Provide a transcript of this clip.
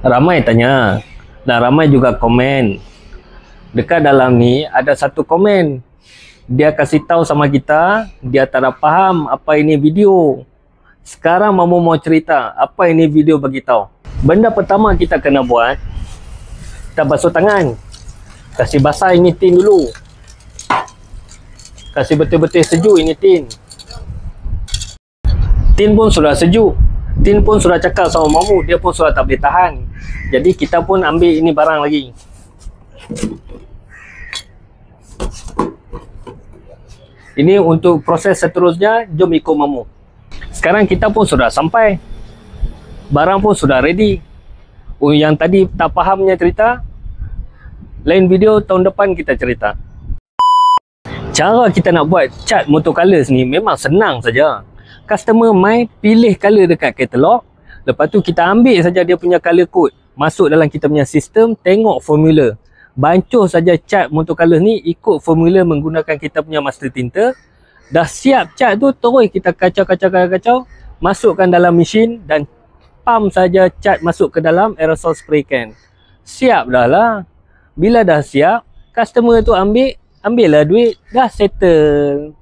Ramai tanya dan ramai juga komen. Dekat dalam ni ada satu komen. Dia kasih tahu sama kita, dia tak ada faham apa ini video. Sekarang Mamu mau cerita apa ini video bagi tahu. Benda pertama kita kena buat, kita basuh tangan. Kasih basah ini tin dulu. Kasih betul-betul sejuk ini tin. Tin pun sudah sejuk. Tin pun sudah cakap sama Mamu, dia pun sudah tak boleh tahan. Jadi kita pun ambil ini barang lagi. Ini untuk proses seterusnya, jom ikut Mamu. Sekarang kita pun sudah sampai. Barang pun sudah ready. Yang tadi tak fahamnya cerita, lain video tahun depan kita cerita. Cara kita nak buat cat motor colors ni memang senang saja. Customer mai pilih color dekat katalog, lepas tu kita ambil saja dia punya color code, masuk dalam kita punya sistem, tengok formula, bancuh saja cat motor colors ni ikut formula menggunakan kita punya master tinta. Dah siap cat tu, terus kita kacau, masukkan dalam mesin dan pump saja cat masuk ke dalam aerosol spray can. Siap dah lah. Bila dah siap, customer tu ambil lah duit, dah settle.